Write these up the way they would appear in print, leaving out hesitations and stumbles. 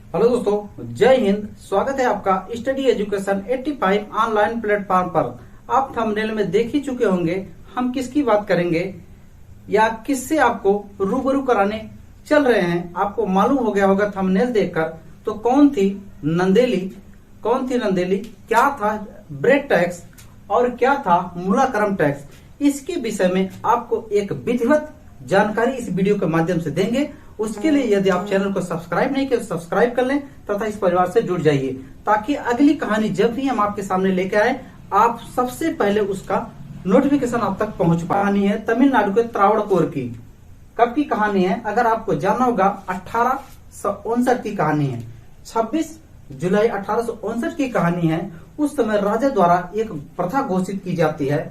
Hello दोस्तों, जय हिंद। स्वागत है आपका स्टडी एजुकेशन 85 ऑनलाइन प्लेटफॉर्म पर। आप थंबनेल में देख ही चुके होंगे हम किसकी बात करेंगे या किससे आपको रूबरू कराने चल रहे हैं। आपको मालूम हो गया होगा थंबनेल देखकर। तो कौन थी नंदेली, क्या था ब्रेड टैक्स और क्या था मूलाक्रम टैक्स, इसके विषय में आपको एक विधिवत जानकारी इस वीडियो के माध्यम से देंगे। उसके लिए यदि आप चैनल को सब्सक्राइब नहीं किया तो सब्सक्राइब कर लें तथा इस परिवार से जुड़ जाइए, ताकि अगली कहानी जब भी हम आपके सामने लेकर आए आप सबसे पहले उसका नोटिफिकेशन आप तक पहुंच पाए। कहानी है तमिलनाडु के त्रावणकोर की। कब की कहानी है अगर आपको जानना होगा, 1859 की कहानी है। 26 जुलाई 1859 की कहानी है। उस समय राजा द्वारा एक प्रथा घोषित की जाती है।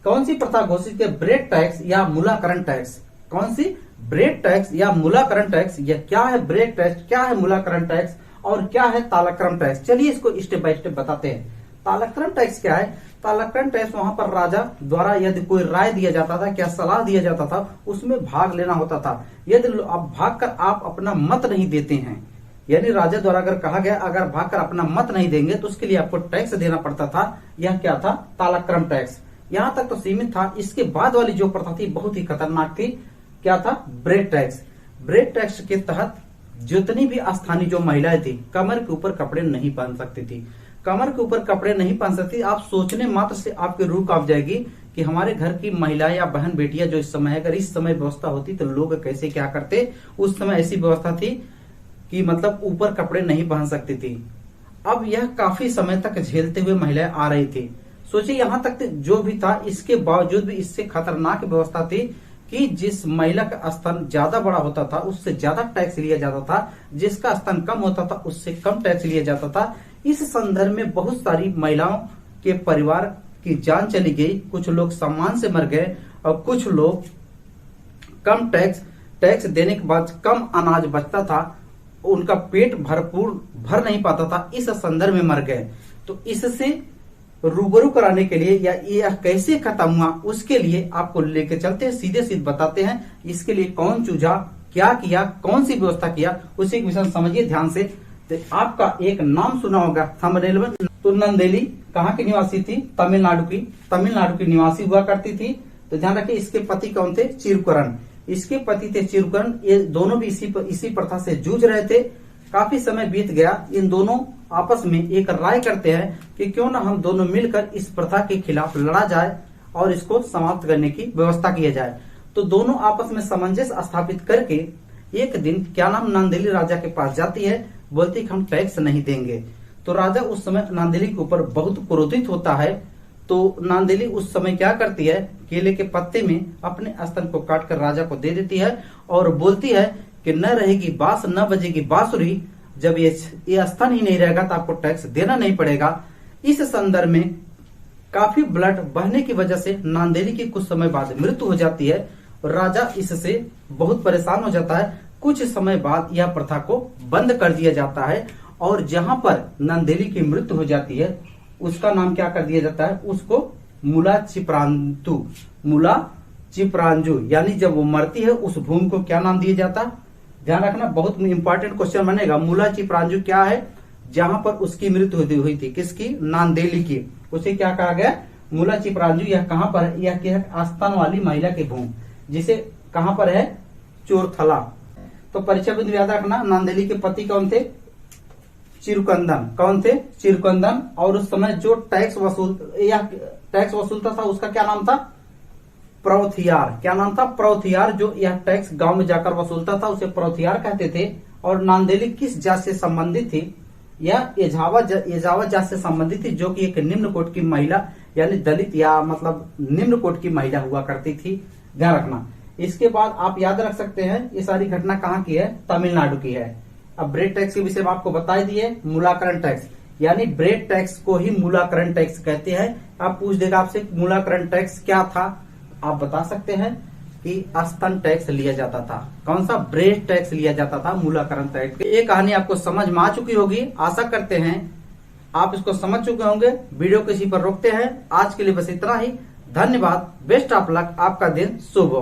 कौन सी प्रथा घोषित की? ब्रेड टैक्स या मूलाकरण टैक्स। कौन सी? ब्रेड टैक्स या मूलाकरण टैक्स। यह क्या है ब्रेड टैक्स, क्या है मूलाकरण टैक्स और क्या है तालक्रम टैक्स? चलिए इसको स्टेप बाय स्टेप बताते हैं। तालक्रम टैक्स क्या है? तालक्रम टैक्स वहां पर राजा द्वारा यदि कोई राय दिया जाता था, क्या सलाह दिया जाता था, उसमें भाग लेना होता था। यदि आप भागकर आप अपना मत नहीं देते हैं, यानी राजा द्वारा अगर कहा गया अगर भागकर अपना मत नहीं देंगे तो उसके लिए आपको टैक्स देना पड़ता था। यह क्या था? तालक्रम टैक्स। यहां तक तो सीमित था। इसके बाद वाली जो प्रथा थी बहुत ही खतरनाक थी। क्या था? Bread tax. ब्रेड टैक्स के तहत जितनी भी स्थानीय जो महिलाएं थी कमर के ऊपर कपड़े नहीं पहन सकती थी। कमर के ऊपर कपड़े नहीं पहन सकती। आप सोचने मात्र से आपकी रूह कांप जाएगी कि हमारे घर की महिलाएं या बहन बेटियां जो इस समय है, अगर इस समय व्यवस्था होती तो लोग कैसे क्या करते। उस समय ऐसी व्यवस्था थी कि मतलब ऊपर कपड़े नहीं पहन सकती थी। अब यह काफी समय तक झेलते हुए महिलाएं आ रही थी। सोचिए यहाँ तक जो भी था, इसके बावजूद भी इससे खतरनाक व्यवस्था थी कि जिस महिला का स्तन ज्यादा बड़ा होता था उससे ज्यादा टैक्स लिया जाता था, जिसका स्तन कम होता था उससे कम टैक्स लिया जाता था। इस संदर्भ में बहुत सारी महिलाओं के परिवार की जान चली गई, कुछ लोग सम्मान से मर गए और कुछ लोग कम टैक्स देने के बाद कम अनाज बचता था, उनका पेट भरपूर भर नहीं पाता था, इस संदर्भ में मर गए। तो इससे रूबरू कराने के लिए या यह कैसे खत्म हुआ उसके लिए आपको लेके चलते हैं, सीधे बताते हैं। इसके लिए कौन चूझा, क्या किया, कौन सी व्यवस्था किया, उसी के विषय में समझिए ध्यान से। तो आपका एक नाम सुना होगा थंबनेल में। तो नंदेली कहाँ की निवासी थी? तमिलनाडु की निवासी हुआ करती थी। तो ध्यान रखिए इसके पति कौन थे? चिरुकरण। इसके पति थे चिरुकरण। ये दोनों भी इसी प्रथा से जूझ रहे थे। काफी समय बीत गया। इन दोनों आपस में एक राय करते हैं कि क्यों ना हम दोनों मिलकर इस प्रथा के खिलाफ लड़ा जाए और इसको समाप्त करने की व्यवस्था किया जाए। तो दोनों आपस में सामंजस्य स्थापित करके एक दिन क्या नाम नंदेली राजा के पास जाती है, बोलती कि हम टैक्स नहीं देंगे। तो राजा उस समय नंदेली के ऊपर बहुत क्रोधित होता है। तो नंदेली उस समय क्या करती है, केले के पत्ते में अपने स्तन को काटकर राजा को दे देती है और बोलती है कि न रहेगी बांस न बजेगी बांसुरी, जब ये स्तन ही नहीं रहेगा तो आपको टैक्स देना नहीं पड़ेगा। इस संदर्भ में काफी ब्लड बहने की वजह से नंदेली की कुछ समय बाद मृत्यु हो जाती है। राजा इससे बहुत परेशान हो जाता है। कुछ समय बाद यह प्रथा को बंद कर दिया जाता है और जहां पर नंदेली की मृत्यु हो जाती है उसका नाम क्या कर दिया जाता है? उसको मूला चिपरांजू, यानी जब वो मरती है उस भूमि को क्या नाम दिया जाता? ध्यान रखना, बहुत इंपॉर्टेंट क्वेश्चन बनेगा। मूला चिपरांजू क्या है? जहां पर उसकी मृत्यु हुई थी, किसकी? नंदेली की, उसे क्या कहा गया? मूला चिपरांजू। यह कहां पर है? यह क्या है? आस्थान वाली महिला की भूमि, जिसे कहां पर है? चोरथला। तो परीक्षा बिंदु याद रखना, नंदेली के पति कौन थे? चिरुकंदन। कौन थे? चिरुकंदन। और उस समय जो टैक्स वसूलता था उसका क्या नाम था? प्रौथियार। क्या नाम था? प्रौथियार। जो यह टैक्स गांव में जाकर वसूलता था उसे प्रौथियार कहते थे। और नंदेली किस जात से संबंधित थी? यह एजावा जात से संबंधित थी, जो कि एक निम्न कोट की महिला यानी दलित या मतलब निम्न कोट की महिला हुआ करती थी। ध्यान रखना। इसके बाद आप याद रख सकते हैं ये सारी घटना कहाँ की है? तमिलनाडु की है। अब ब्रेड टैक्स के विषय में आपको बता दिए। मूलाकरण टैक्स यानी ब्रेड टैक्स को ही मूलाकरण टैक्स कहते हैं। आप पूछ देगा आपसे मूलाकरण टैक्स क्या था, आप बता सकते हैं कि स्तन टैक्स लिया जाता था। कौन सा? ब्रेड टैक्स लिया जाता था, मूलाकरण टैक्स। ये कहानी आपको समझ में आ चुकी होगी, आशा करते हैं आप इसको समझ चुके होंगे। वीडियो को इसी पर रोकते हैं। आज के लिए बस इतना ही। धन्यवाद। Best of luck. आपका दिन शुभ हो।